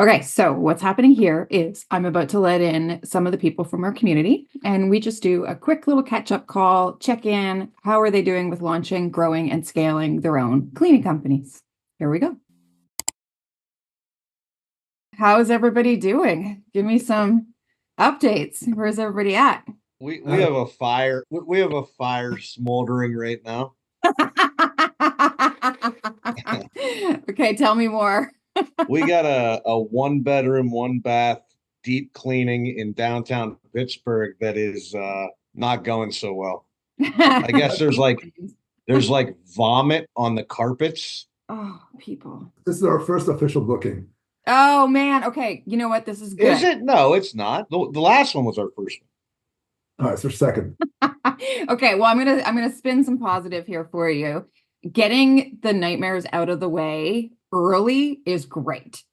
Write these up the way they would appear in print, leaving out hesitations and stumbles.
Okay, so what's happening here is I'm about to let in some of the people from our community, and we just do a quick little catch-up call, check in. How are they doing with launching, growing, and scaling their own cleaning companies? Here we go. How's everybody doing? Give me some updates. Where's everybody at? We have a fire. We have a fire smoldering right now. Okay, tell me more. We got a one bedroom, one bath deep cleaning in downtown Pittsburgh that is not going so well. I guess there's like vomit on the carpets. Oh, people. This is our first official booking. Oh man. Okay. You know what? This is Is good. it? No, it's not. The last one was our first All right, so second. Okay, well, I'm gonna spin some positive here for you. Getting the nightmares out of the way early is great.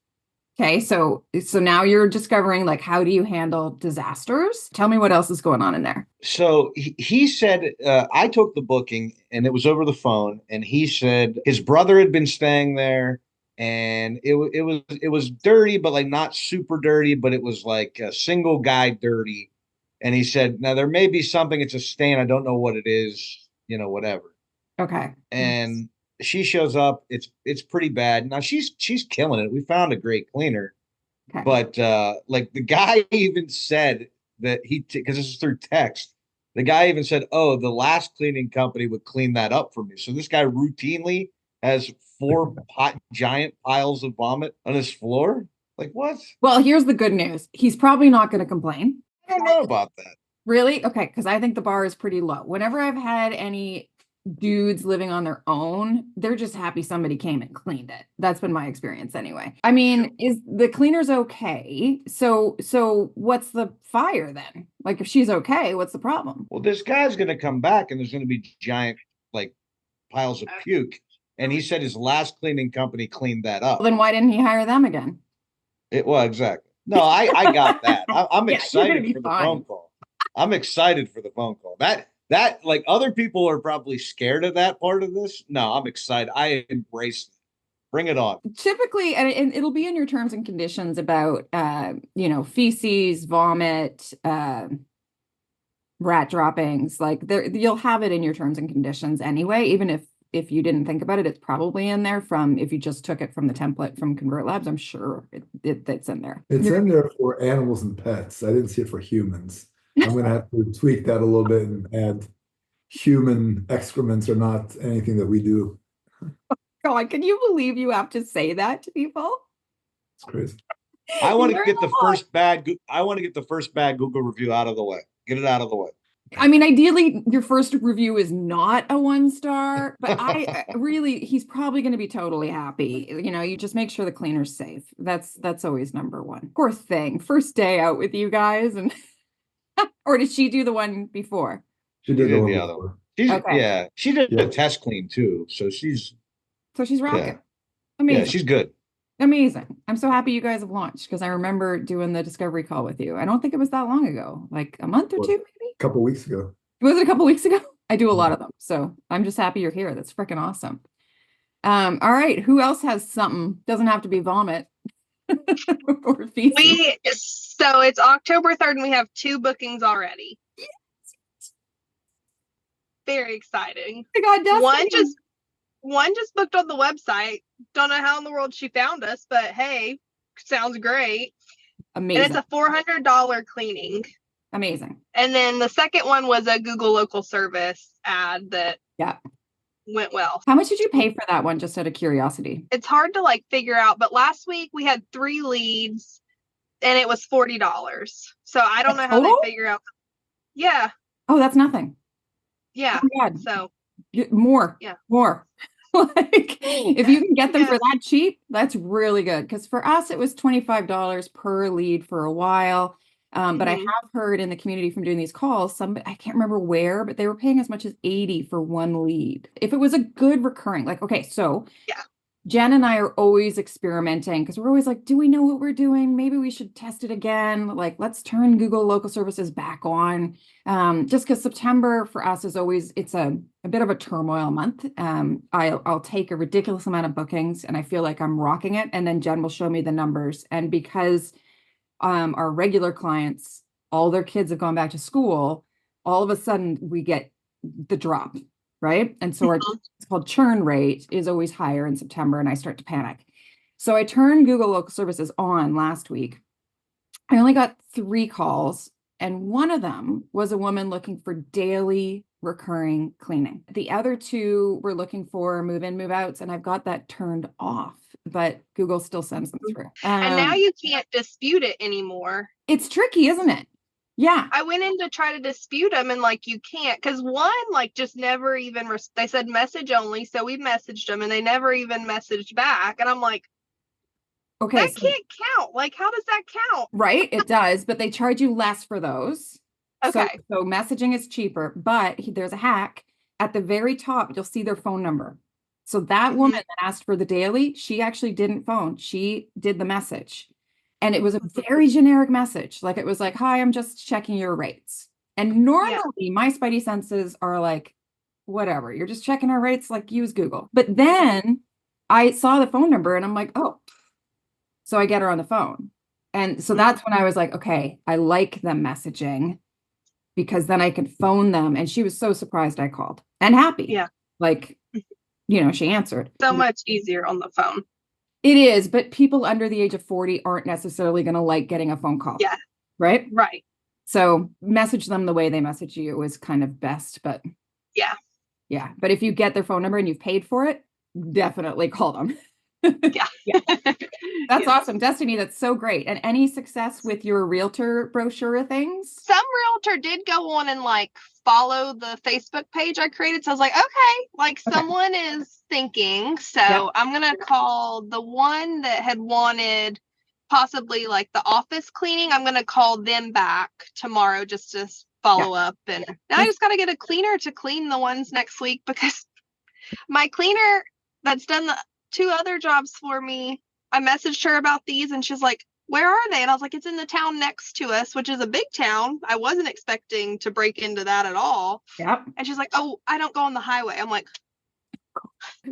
Okay, so now you're discovering like how do you handle disasters? Tell me what else is going on in there. So he said, I took the booking and it was over the phone. And he said his brother had been staying there and it was dirty, but like not super dirty, but it was like a single guy dirty. And he said, now there may be something, it's a stain. I don't know what it is, whatever. Okay. And she shows up. It's pretty bad. Now she's killing it. We found a great cleaner. Okay. But like the guy even said that because this is through text, the guy even said, "Oh, the last cleaning company would clean that up for me." So this guy routinely has four giant piles of vomit on his floor. Like what? Well, here's the good news. He's probably not going to complain. I don't know about that. Really? Okay, because I think the bar is pretty low. Whenever I've had any dudes living on their own, they're just happy somebody came and cleaned it. That's been my experience anyway. I mean, is the cleaner's okay? So what's the fire then? Like if she's okay, what's the problem? Well, this guy's gonna come back and there's gonna be giant like piles of puke. And he said his last cleaning company cleaned that up. Well, then why didn't he hire them again? Well, exactly. No, I got that. I'm Yeah, excited for the phone call. I'm excited for the phone call. That like other people are probably scared of that part of this. No, I'm excited. I embrace it. Bring it on. Typically, and it'll be in your terms and conditions about feces, vomit, rat droppings. Like there, you'll have it in your terms and conditions anyway. Even if you didn't think about it, it's probably in there from if you just took it from the template from Convert Labs. I'm sure it's in there. It's in there for animals and pets. I didn't see it for humans. I'm going to have to tweak that a little bit and add human excrements are not anything that we do. God, can you believe you have to say that to people? It's crazy. I want to get the first bad. I want to get the first bad Google review out of the way. Get it out of the way. I mean, ideally, your first review is not a 1-star, but he's probably going to be totally happy. You just make sure the cleaner's safe. That's always number one. Poor thing. First day out with you guys, and or did she do the one before? She did the other one. Yeah, she did a test clean too, so she's rocking. Yeah. Amazing. Yeah, she's good. Amazing. I'm so happy you guys have launched because I remember doing the discovery call with you. I don't think it was that long ago, like a month or two, maybe. A couple of weeks ago. Was it a couple of weeks ago? I do a lot of them, so I'm just happy you're here. That's freaking awesome. All right, who else has something? Doesn't have to be vomit or feces. So it's October 3rd, and we have 2 bookings already. Yes. Very exciting. Oh my God, one just booked on the website. Don't know how in the world she found us, but hey, sounds great. Amazing. And it's a $400 cleaning. Amazing. And then the second one was a Google local service ad that went well. How much did you pay for that one, just out of curiosity? It's hard to figure out, but last week we had 3 leads and it was $40. So I don't know how they figure out. Yeah. Oh, that's nothing. Yeah. Oh my God. So more. Yeah. More. Like if you can get them for that cheap, that's really good. Because for us, it was $25 per lead for a while. But I have heard in the community from doing these calls, I can't remember where, but they were paying as much as $80 for 1 lead. If it was a good recurring, like, okay, so Jen and I are always experimenting because we're always like, do we know what we're doing? Maybe we should test it again. Like, let's turn Google local services back on. Just because September for us is always, it's a bit of a turmoil month. I'll take a ridiculous amount of bookings and I feel like I'm rocking it. And then Jen will show me the numbers. And because our regular clients, all their kids have gone back to school, all of a sudden we get the drop, right? And so our it's called churn rate is always higher in September, and I start to panic. So I turned Google local services on last week. I only got 3 calls, and one of them was a woman looking for daily recurring cleaning. The other 2 were looking for move-in, move-outs, and I've got that turned off, but Google still sends them through. And now you can't dispute it anymore. It's tricky, isn't it? Yeah. I went in to try to dispute them and like, you can't, because one, like just never even, they said message only. So we messaged them and they never even messaged back. And I'm like, okay, that can't count. Like, how does that count? Right. It does, but they charge you less for those. Okay. So messaging is cheaper, but there's a hack. At the very top, you'll see their phone number. So that woman that asked for the daily, she actually didn't phone. She did the message. And it was a very generic message. Like, it was like, hi, I'm just checking your rates. And normally my spidey senses are like, whatever, you're just checking our rates, like use Google. But then I saw the phone number and I'm like, oh, so I get her on the phone. And so that's when I was like, okay, I like them messaging because then I can phone them. And she was so surprised I called and happy. Yeah. Like, she answered. So much easier on the phone. It is, but people under the age of 40 aren't necessarily going to like getting a phone call. Yeah. Right? Right. So message them the way they message you is kind of best, but yeah. Yeah. But if you get their phone number and you've paid for it, definitely call them. Yeah. That's awesome. Destiny, that's so great. And any success with your realtor brochure things? Some realtor did go on and like follow the Facebook page I created. So I was like, okay, like someone is thinking. So I'm going to call the one that had wanted possibly like the office cleaning. I'm going to call them back tomorrow just to follow up. And now I just got to get a cleaner to clean the ones next week because my cleaner that's done the 2 other jobs for me, I messaged her about these and she's like, where are they? And I was like, it's in the town next to us, which is a big town. I wasn't expecting to break into that at all. Yep. And she's like, oh, I don't go on the highway. I'm like,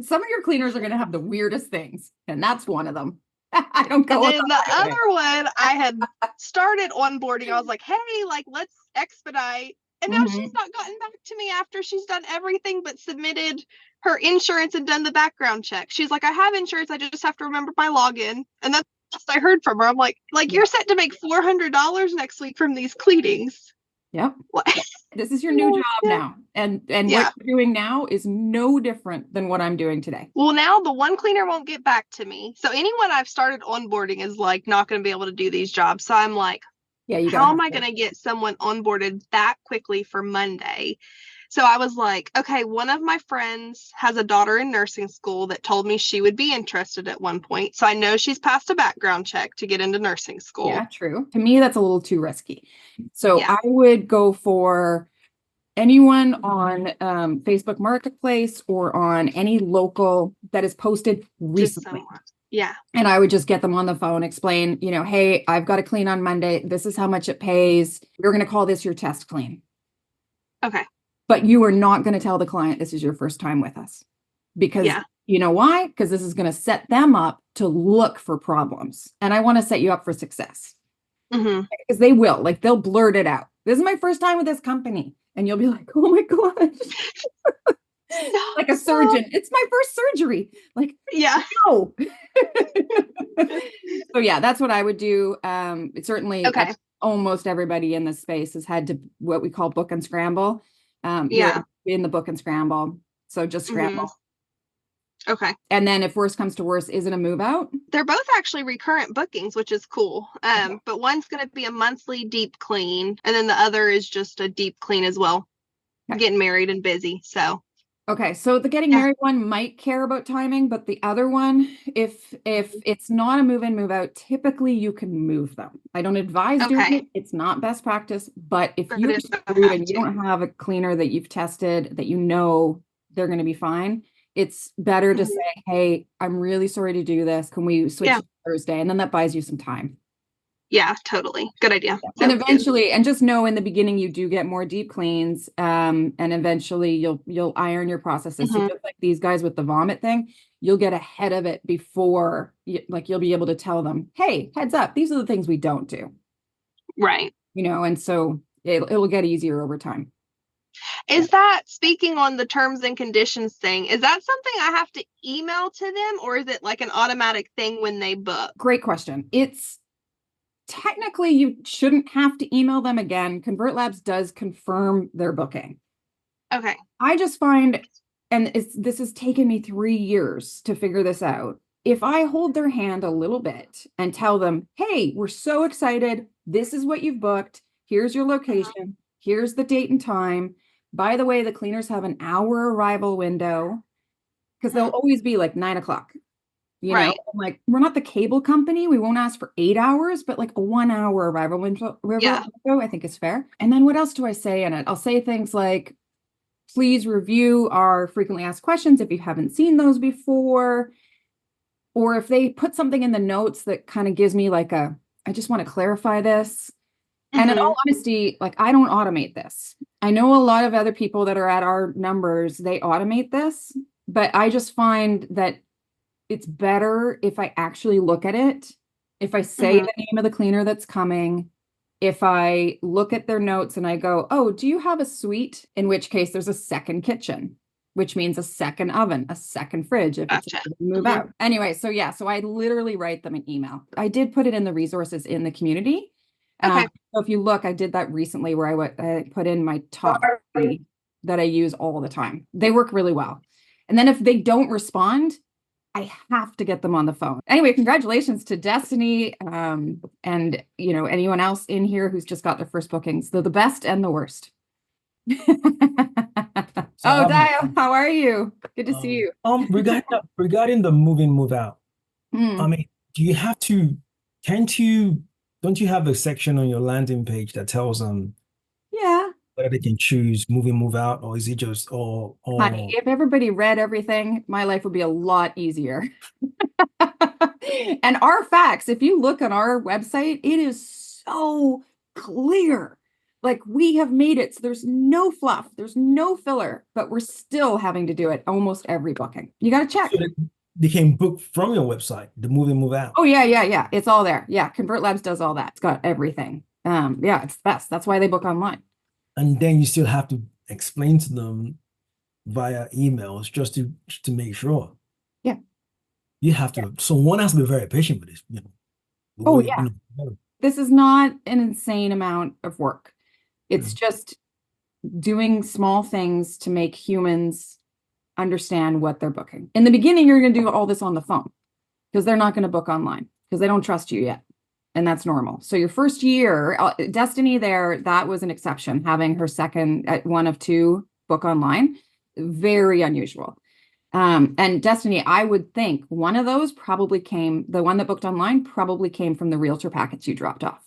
some of your cleaners are going to have the weirdest things. And that's one of them. I don't go. And then the other one, I had started onboarding. I was like, hey, like, let's expedite. And now she's not gotten back to me after she's done everything but submitted her insurance and done the background check. She's like, I have insurance. I just have to remember my login. And that's what I heard from her. I'm like, you're set to make $400 next week from these cleanings. Yep. This is your new job now. And what you're doing now is no different than what I'm doing today. Well, now the one cleaner won't get back to me. So anyone I've started onboarding is like not going to be able to do these jobs. So I'm like, how am I going to get someone onboarded that quickly for Monday? So I was like, okay, one of my friends has a daughter in nursing school that told me she would be interested at one point. So I know she's passed a background check to get into nursing school. Yeah, true. To me, that's a little too risky. So I would go for anyone on Facebook Marketplace or on any local that is posted recently. Yeah. And I would just get them on the phone, explain, hey, I've got to clean on Monday. This is how much it pays. You're going to call this your test clean. Okay. But you are not going to tell the client this is your first time with us because you know why? Because this is going to set them up to look for problems. And I want to set you up for success because they will, like, they'll blurt it out. This is my first time with this company. And you'll be like, oh my gosh. Like a surgeon. It's my first surgery. Like, no. So that's what I would do. Certainly almost everybody in this space has had to what we call book and scramble. In the book and scramble. So just scramble. Okay. And then if worse comes to worse, is it a move out? They're both actually recurrent bookings, which is cool. But one's going to be a monthly deep clean. And then the other is just a deep clean as well. I'm getting married and busy. So. Okay. So the getting married one might care about timing, but the other one, if it's not a move in, move out, typically you can move them. I don't advise doing it. It's not best practice, but if you and you don't have a cleaner that you've tested that they're going to be fine, It's better to Mhm. say, hey, I'm really sorry to do this. Can we switch Yeah. to Thursday? And then that buys you some time. Yeah, totally. Good idea. And That's good. eventually, and just know in the beginning you do get more deep cleans, and eventually you'll iron your processes. So Mhm. just like these guys with the vomit thing, you'll get ahead of it before like you'll be able to tell them, hey, heads up, these are the things we don't do. Right. And so it'll get easier over time. Is that, speaking on the terms and conditions thing, is that something I have to email to them, or is it like an automatic thing when they book? Great question. It's technically you shouldn't have to email them again. Convert Labs does confirm their booking. Okay. I just find, and this has taken me 3 years to figure this out. If I hold their hand a little bit and tell them, hey, we're so excited. This is what you've booked. Here's your location. Here's the date and time. By the way, the cleaners have an hour arrival window because they'll always be like 9 o'clock. Right. Like we're not the cable company. We won't ask for 8 hours, but like a 1 hour arrival window, Yeah. I think is fair. And then what else do I say in it? I'll say things like, please review our frequently asked questions if you haven't seen those before. Or if they put something in the notes that kind of gives me like I just want to clarify this. And in Mhm. all honesty, like I don't automate this. I know a lot of other people that are at our numbers, they automate this, but I just find that it's better if I actually look at it. If I say Mhm. the name of the cleaner that's coming, if I look at their notes and I go, oh, do you have a suite? In which case there's a second kitchen, which means a second oven, a second fridge if it's Gotcha. a move Mhm. out. Anyway, so yeah, so I literally write them an email. I did put it in the resources in the community. Okay. So if you look, I did that recently where I put in my top 3 that I use all the time. They work really well. And then if they don't respond, I have to get them on the phone. Anyway, congratulations to Destiny, and anyone else in here who's just got their first bookings. They're the best and the worst. Oh, Dio, how are you? Good to see you. Regarding the move in, move out, Hmm. I mean, do you have to, don't you have a section on your landing page that tells them Yeah. whether they can choose move in, move out, or is it just all Honey, if everybody read everything, my life would be a lot easier. And our facts, if you look on our website, it is so clear. Like we have made it so there's no fluff, there's no filler, but we're still having to do it almost every booking. You got to check. so they can book from your website, the move in, move out? Oh yeah. It's all there. Yeah, Convert Labs does all that. It's got everything. Yeah, it's the best. That's why they book online. And then you still have to explain to them via emails just to make sure. Yeah. You have to, so one has to be very patient with this, Oh yeah. This is not an insane amount of work. It's just doing small things to make humans understand what they're booking. In the beginning, you're going to do all this on the phone because they're not going to book online because they don't trust you yet. And that's normal. So your first year, Destiny there, that was an exception, having her second at 1 of 2 book online. Very unusual. And Destiny, I would think one of those probably the one that booked online probably came from the realtor packets you dropped off.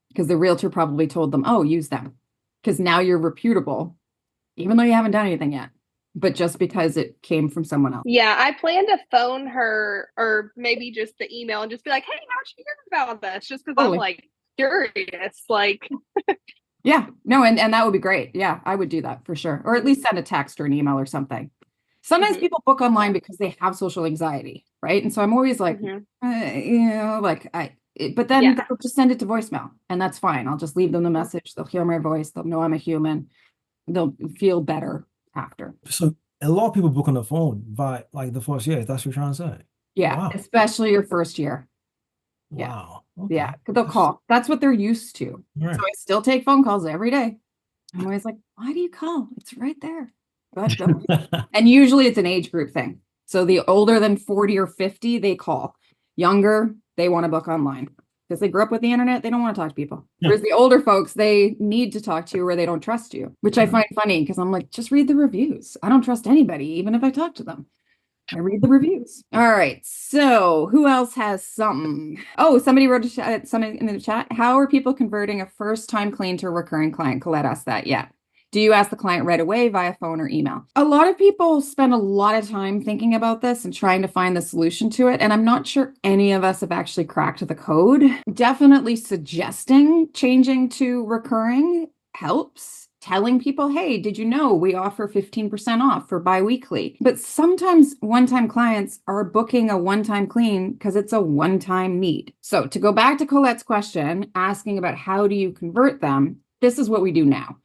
Because the realtor probably told them, oh, use them. Because now you're reputable, even though you haven't done anything yet. But just because it came from someone else. Yeah, I plan to phone her, or maybe just the email, and just be like, hey, how'd you hear about this? Just because Totally. I'm like curious. Like, Yeah, no, and that would be great. Yeah, I would do that for sure. Or at least send a text or an email or something. Sometimes Mhm. people book online because they have social anxiety, right? And so I'm always like, Mhm. but then Yeah. they'll just send it to voicemail and that's fine. I'll just leave them the message. They'll hear my voice. They'll know I'm a human. They'll feel better after. So a lot of people book on the phone by like the first year. That's what you're trying to say. Yeah, Wow. especially your first year. Yeah. Wow. Yeah, Okay. they'll call. That's what they're used to. Right. So I still take phone calls every day. I'm always like, why do you call? It's right there. But and usually it's an age group thing. So the older than 40 or 50, they call. Younger, they want to book online because they grew up with the internet. They don't want to talk to people. Yeah. Whereas the older folks, they need to talk to you or they don't trust you, which I find funny because I'm like, just read the reviews. I don't trust anybody, even if I talk to them. I read the reviews. All right. So who else has something? Oh, somebody wrote something in the chat. How are people converting a first-time clean to a recurring client? Colette asked that. Yeah. Do you ask the client right away via phone or email? A lot of people spend a lot of time thinking about this and trying to find the solution to it. And I'm not sure any of us have actually cracked the code. Definitely suggesting changing to recurring helps. Telling people, hey, did you know we offer 15% off for biweekly? But sometimes one-time clients are booking a one-time clean because it's a one-time need. So to go back to Colette's question, asking about how do you convert them, this is what we do now.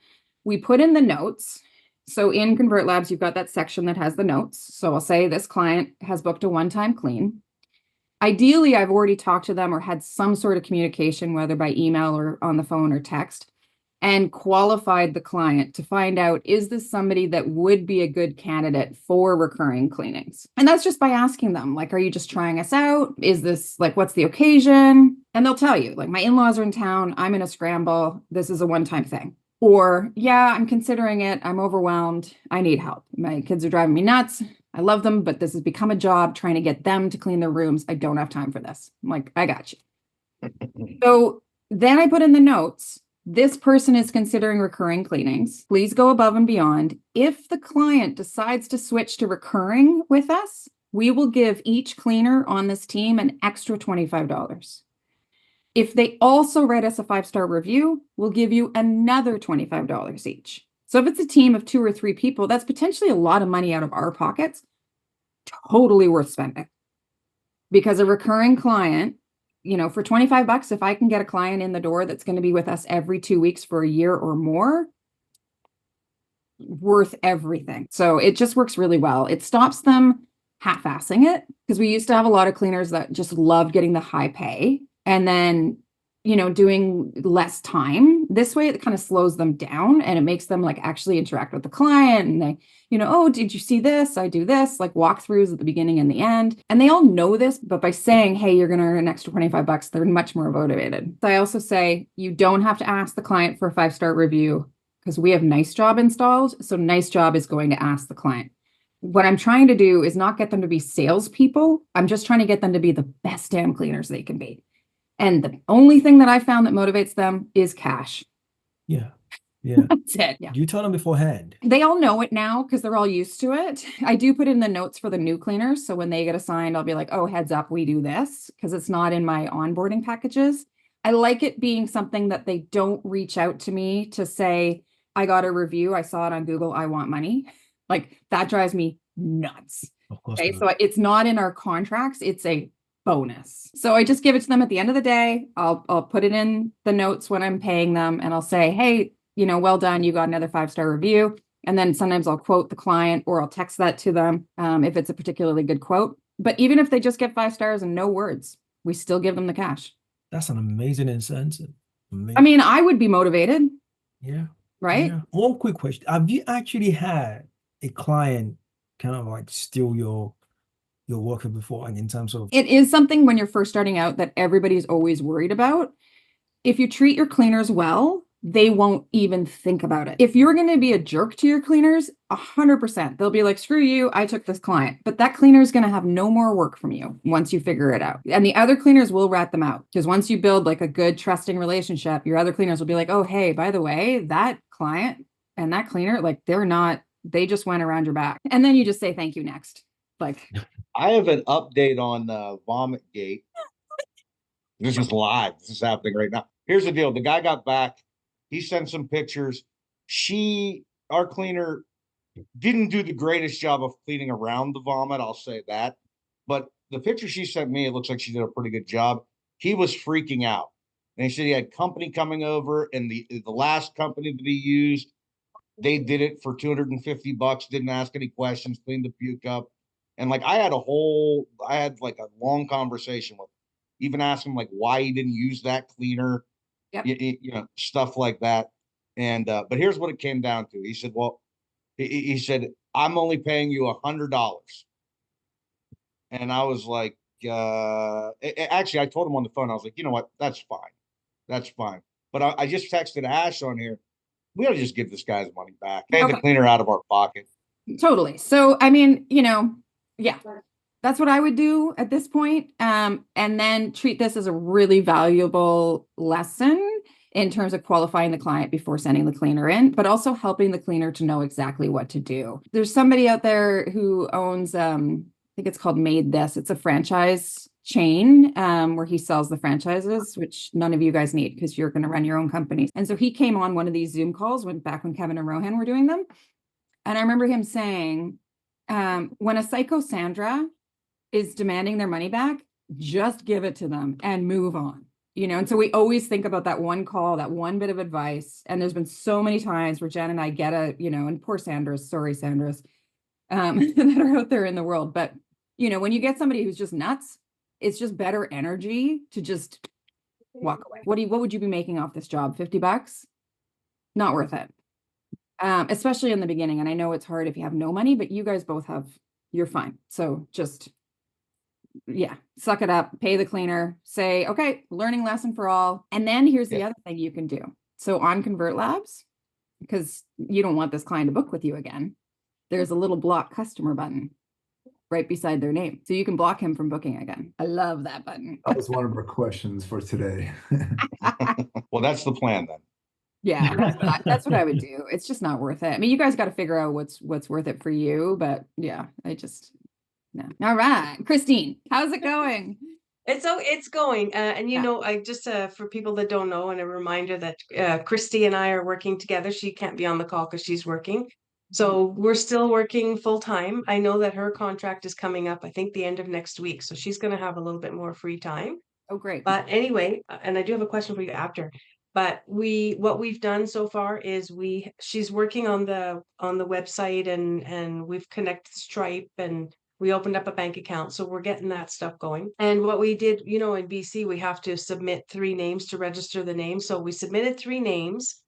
We put in the notes. So in Convert Labs, you've got that section that has the notes. So I'll say this client has booked a one-time clean. Ideally, I've already talked to them or had some sort of communication, whether by email or on the phone or text, and qualified the client to find out, is this somebody that would be a good candidate for recurring cleanings? And that's just by asking them, like, are you just trying us out? Is this like, what's the occasion? And they'll tell you, like, my in-laws are in town. I'm in a scramble. This is a one-time thing. Or, yeah, I'm considering it. I'm overwhelmed. I need help. My kids are driving me nuts. I love them, but this has become a job trying to get them to clean their rooms. I don't have time for this. I'm like, I got you. So then I put in the notes, this person is considering recurring cleanings. Please go above and beyond. If the client decides to switch to recurring with us, we will give each cleaner on this team an extra $25. If they also write us a 5-star review, we'll give you another $25 each. So if it's a team of 2 or 3 people, that's potentially a lot of money out of our pockets. Totally worth spending. Because a recurring client, you know, for $25, if I can get a client in the door that's going to be with us every 2 weeks for a year or more, worth everything. So it just works really well. It stops them half-assing it, because we used to have a lot of cleaners that just loved getting the high pay and then, you know, doing less time. This way it kind of slows them down and it makes them like actually interact with the client. And they, you know, oh, did you see this? I do this, like walkthroughs at the beginning and the end. And they all know this, but by saying, hey, you're going to earn an extra $25, they're much more motivated. So I also say, you don't have to ask the client for a 5-star review because we have Nice Job installed. So Nice Job is going to ask the client. What I'm trying to do is not get them to be salespeople. I'm just trying to get them to be the best damn cleaners they can be. And the only thing that I found that motivates them is cash. Yeah. Yeah. That's it. Yeah. You tell them beforehand. They all know it now because they're all used to it. I do put in the notes for the new cleaners. So when they get assigned, I'll be like, oh, heads up, we do this, because it's not in my onboarding packages. I like it being something that they don't reach out to me to say, I got a review. I saw it on Google. I want money. Like that drives me nuts. Of course. Okay. not. So it's not in our contracts. It's a bonus. So I just give it to them at the end of the day. I'll put it in the notes when I'm paying them, and I'll say, hey, you know, well done. You got another 5-star review. And then sometimes I'll quote the client or I'll text that to them if it's a particularly good quote. But even if they just get 5 stars and no words, we still give them the cash. That's an amazing incentive. I mean, I would be motivated, Yeah. right? Yeah. One quick question. Have you actually had a client kind of like steal your worker before, like in terms of It is something when you're first starting out that everybody's always worried about. If you treat your cleaners well, they won't even think about it. If you're going to be a jerk to your cleaners, 100%, they'll be like, screw you, I took this client. But that cleaner is going to have no more work from you once you figure it out. And the other cleaners will rat them out, because once you build like a good trusting relationship, your other cleaners will be like, oh, hey, by the way, that client and that cleaner, like they just went around your back. And then you just say, thank you, next. Like, I have an update on Vomitgate. This is live. This is happening right now. Here's the deal. The guy got back. He sent some pictures. Our cleaner, didn't do the greatest job of cleaning around the vomit. I'll say that. But the picture she sent me, it looks like she did a pretty good job. He was freaking out. And he said he had company coming over, and the last company that he used, they did it for $250, didn't ask any questions, cleaned the puke up. And like I had like a long conversation with him, even asking him like why he didn't use that cleaner, Yep. you know, stuff like that. And but here's what it came down to. He said, well, he said, I'm only paying you $100. And I was like, actually, I told him on the phone, I was like, you know what? That's fine. That's fine. But I just texted Ash on here. We ought to just give this guy's money back. Pay the cleaner out of our pocket. Totally. So, I mean, you know, yeah, that's what I would do at this point. And then treat this as a really valuable lesson. in terms of qualifying the client before sending the cleaner in, but also helping the cleaner to know exactly what to do. There's somebody out there who owns, I think it's called Made This. It's a franchise chain where he sells the franchises, which none of you guys need because you're going to run your own companies. And so he came on one of these Zoom calls back when Kevin and Rohan were doing them. And I remember him saying, when a psycho Sandra is demanding their money back, just give it to them and move on. And so we always think about that one call, that one bit of advice. And there's been so many times where Jen and I get and poor Sandra's, sorry, Sandra's, that are out there in the world. But, when you get somebody who's just nuts, it's just better energy to just walk away. What would you be making off this job? $50? Not worth it. Especially in the beginning. And I know it's hard if you have no money, but you guys both you're fine. So just, suck it up, pay the cleaner, say, okay, learning lesson for all. And then here's the other thing you can do. So on Convert Labs, because you don't want this client to book with you again, there's a little block customer button right beside their name. So you can block him from booking again. I love that button. That was one of our questions for today. Well, that's the plan then. Yeah, that's what I would do. It's just not worth it. I mean, you guys got to figure out what's worth it for you, but yeah, no. All right, Christine, how's it going? It's going, and I just for people that don't know, and a reminder that Christy and I are working together. She can't be on the call because she's working, so we're still working full time. I know that her contract is coming up, I think the end of next week, so she's going to have a little bit more free time. Oh, great. But anyway, and I do have a question for you after. But what we've done so far is she's working on the website, and we've connected Stripe, and we opened up a bank account. So we're getting that stuff going. And what we did, in BC, we have to submit 3 names to register the name. So we submitted 3 names.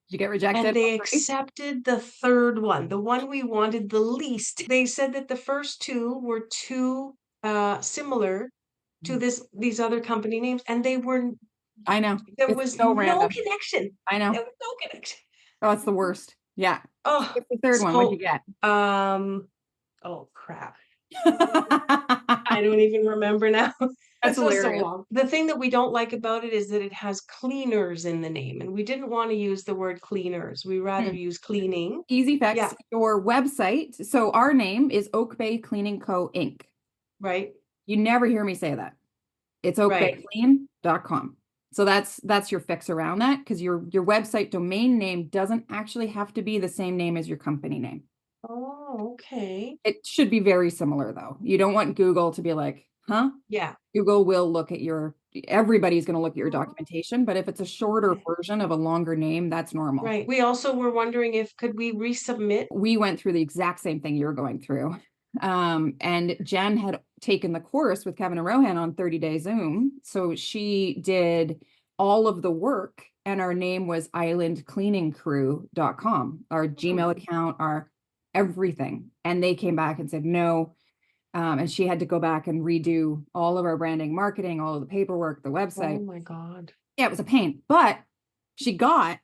Did you get rejected? And they accepted the 3rd one, the one we wanted the least. They said that the first 2 were too similar to these other company names, and they were. I know. There was so no random. connection. I know. There was no connection. Oh, it's the worst. Yeah. Oh, What's the 3rd one? What'd you get? Oh crap. I don't even remember now. That's hilarious. So long. The thing that we don't like about it is that it has cleaners in the name, and we didn't want to use the word cleaners. We rather use cleaning. Easy fix. Your website. So our name is Oak Bay Cleaning Co. Inc. Right. You never hear me say that. It's oakbayclean.com. So that's your fix around that, because your website domain name doesn't actually have to be the same name as your company name. Oh, okay. It should be very similar though. You don't want Google to be like, huh? Yeah. Google will look at everybody's going to look at your documentation, but if it's a shorter version of a longer name, that's normal. Right. We also were wondering could we resubmit? We went through the exact same thing you're going through. And Jen had taken the course with Kevin and Rohan on 30-day Zoom. So she did all of the work, and our name was islandcleaningcrew.com, our Gmail account, our everything. And they came back and said no. And she had to go back and redo all of our branding, marketing, all of the paperwork, the website. Oh my God. Yeah, it was a pain, but she got,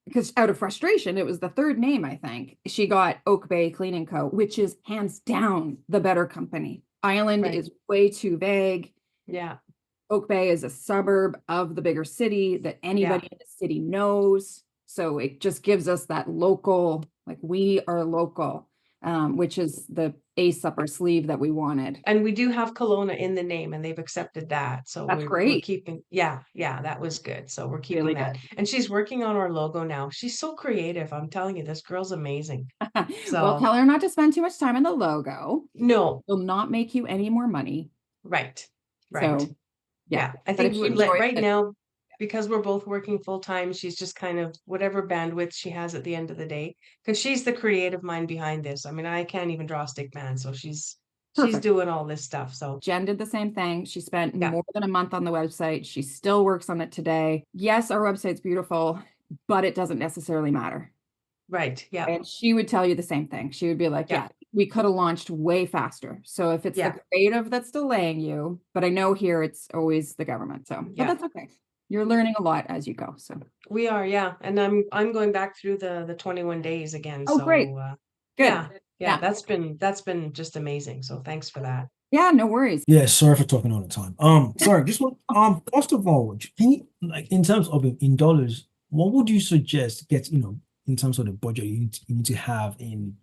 because out of frustration, it was the 3rd name, I think. She got Oak Bay Cleaning Co., which is hands down the better company. Island is way too vague. Yeah. Oak Bay is a suburb of the bigger city that anybody in the city knows. So it just gives us that local, like we are local, which is the ace up our sleeve that we wanted. And we do have Kelowna in the name, and they've accepted that. So that's we're great. Keeping, that was good. So we're keeping really that. Good. And she's working on our logo now. She's so creative. I'm telling you, this girl's amazing. So, well, tell her not to spend too much time on the logo. No. It will not make you any more money. Right. So, yeah. I think right now, because we're both working full time, she's just kind of whatever bandwidth she has at the end of the day, because she's the creative mind behind this. I mean, I can't even draw a stick man, so she's doing all this stuff. So Jen did the same thing. She spent more than a month on the website. She still works on it today. Yes, our website's beautiful, but it doesn't necessarily matter. Right. Yeah. And she would tell you the same thing. She would be like, we could have launched way faster. So if it's the creative that's delaying you, but I know here it's always the government. So but that's okay. You're learning a lot as you go. So we are, and I'm going back through the 21 days again. Oh, so great. Good. Yeah, that's been just amazing. So thanks for that. Yeah, no worries. Yeah, sorry for talking all the time. Sorry, just one. First of all, can you, like, in terms of in dollars, what would you suggest in terms of the budget you need to have in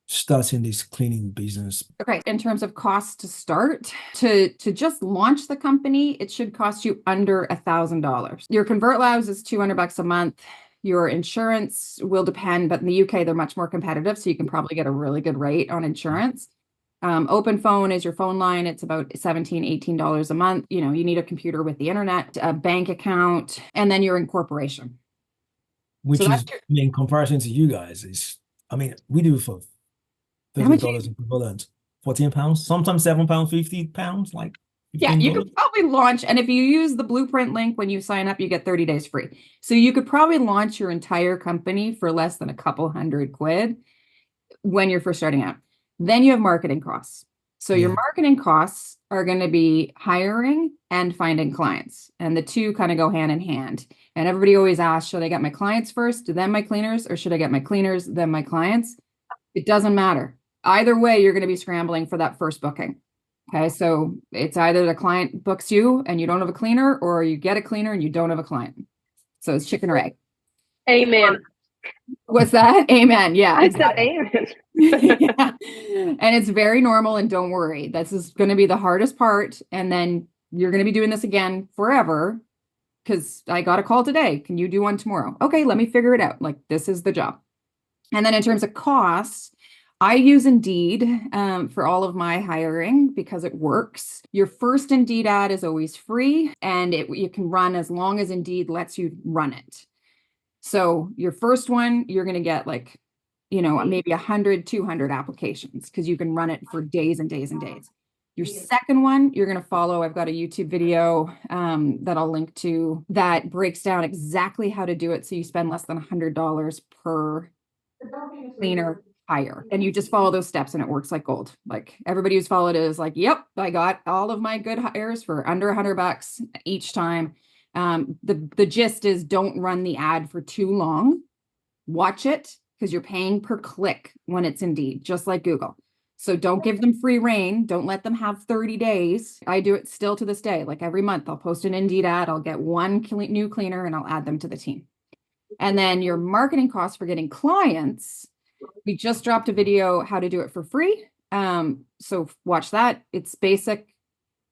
starting this cleaning business? Okay, in terms of cost to start, to just launch the company, it should cost you under $1,000. Your convert allows is $200 a month. Your insurance will depend, but in the UK, they're much more competitive, so you can probably get a really good rate on insurance. Open phone is your phone line. It's about $17, $18 a month. You know, you need a computer with the internet, a bank account, and then your incorporation. Which So is, in comparison to you guys, I mean, we do for How much $30 equivalent, £14, sometimes £7, £50, like yeah, you $15. could probably launch, and if you use the blueprint link when you sign up, you get 30 days free. So you could probably launch your entire company for less than a couple £100 when you're first starting out. Then you have marketing costs. So your Yeah. marketing costs are going to be hiring and finding clients. And the two kind of go hand in hand. And everybody always asks, should I get my clients first, then my cleaners, or should I get my cleaners, then my clients? It doesn't matter. Either way, you're going to be scrambling for that first booking. Okay, so it's either the client books you and you don't have a cleaner, or you get a cleaner and you don't have a client. So it's chicken or egg. Amen. What's that? Amen. Yeah. I Exactly. said amen. Yeah. And it's very normal, and don't worry. This is going to be the hardest part. And then you're going to be doing this again forever, because I got a call today. Can you do one tomorrow? Okay, let me figure it out. Like, this is the job. And then in terms of costs, I use Indeed for all of my hiring because it works. Your first Indeed ad is always free, and you can run as long as Indeed lets you run it. So your first one, you're going to get like, you know, maybe 100, 200 applications, because you can run it for days and days and days. Your second one, you're going to follow. I've got a YouTube video that I'll link to that breaks down exactly how to do it. So you spend less than $100 per cleaner hire, and you just follow those steps, and it works like gold. Like, everybody who's followed it is like, yep, I got all of my good hires for under $100 each time. The gist is, don't run the ad for too long. Watch it, because you're paying per click when it's Indeed, just like Google. So don't give them free reign. Don't let them have 30 days. I do it still to this day. Like, every month I'll post an Indeed ad. I'll get one new cleaner and I'll add them to the team. And then your marketing costs for getting clients, we just dropped a video how to do it for free. So watch that. It's basic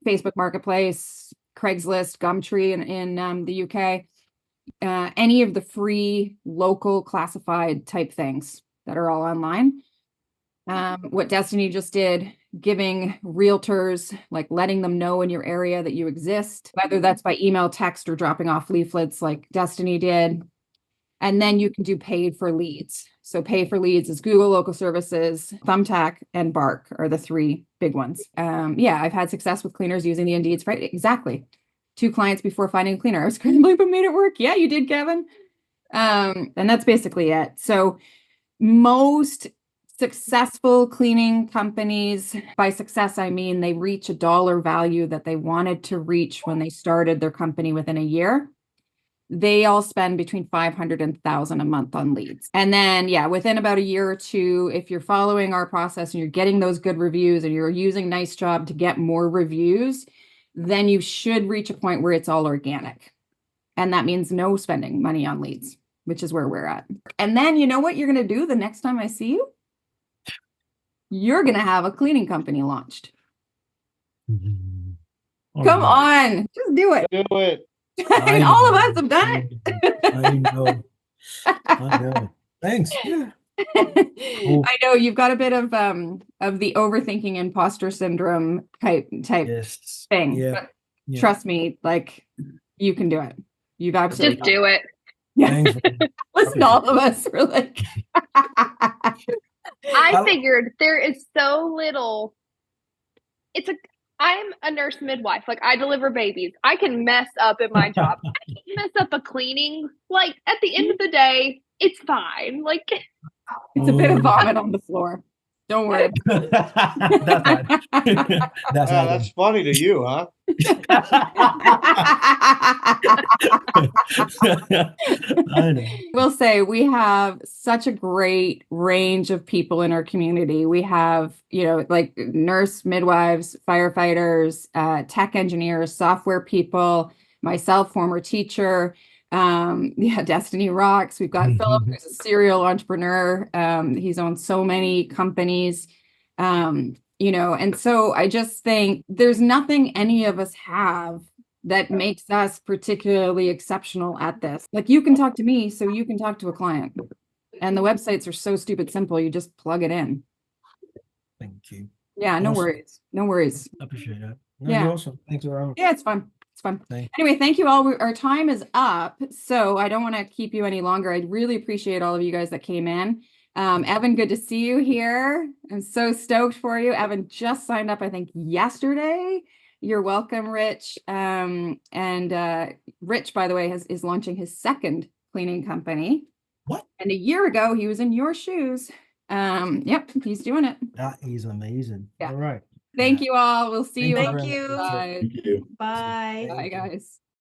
Facebook Marketplace, Craigslist, Gumtree in the UK, any of the free local classified type things that are all online. What Destiny just did, giving realtors, like, letting them know in your area that you exist, whether that's by email, text, or dropping off leaflets like Destiny did. And then you can do paid for leads. So pay for leads is Google Local Services, Thumbtack, and Bark are the three big ones. Yeah, I've had success with cleaners using the Indeeds. Right, exactly. 2 clients before finding a cleaner. I was scrambling, but made it work. Yeah, you did, Kevin. And that's basically it. So most successful cleaning companies, by success, I mean they reach a dollar value that they wanted to reach when they started their company within a year. They all spend between 500 and 1,000 a month on leads. And then, yeah, within about a year or two, if you're following our process and you're getting those good reviews and you're using Nice Job to get more reviews, then you should reach a point where it's all organic. And that means no spending money on leads, which is where we're at. And then, you know what you're going to do the next time I see you? You're going to have a cleaning company launched. Come on, just do it. Do it. And all of us have done it. I know. I know. Thanks. Yeah. I know you've got a bit of the overthinking imposter syndrome type Yes. thing. Yeah. But Yeah. trust me, like, you can do it. You've absolutely Just do it. Yeah. Thanks. Listen, all of us were like, I figured there is so little. I'm a nurse midwife. Like, I deliver babies. I can mess up in my job. I can mess up a cleaning. Like, at the end of the day, it's fine. Like, it's a bit of vomit on the floor. Don't worry. That's That's funny to you, huh? I know. We'll say we have such a great range of people in our community. We have, like nurse, midwives, firefighters, tech engineers, software people, myself, former teacher. Destiny rocks. We've got Philip, who's a serial entrepreneur. He's owned so many companies. And so I just think there's nothing any of us have that makes us particularly exceptional at this. Like, you can talk to me, so you can talk to a client. And the websites are so stupid simple. You just plug it in. Thank you. Yeah, no Awesome. worries. No worries. I appreciate that. No, Yeah. you're awesome. Thanks for having me. Yeah, it's fun. It's fun. Thank Anyway, thank you all. Our time is up, so I don't want to keep you any longer. I really appreciate all of you guys that came in. Evan, good to see you here. I'm so stoked for you. Evan just signed up, I think, yesterday. You're welcome, Rich. And Rich, by the way, is launching his second cleaning company. What? And a year ago, he was in your shoes. Yep, he's doing it. That is amazing. Yeah. All right. Thank you all. We'll see you. Thank on you. the Thank you. Bye. Bye, guys.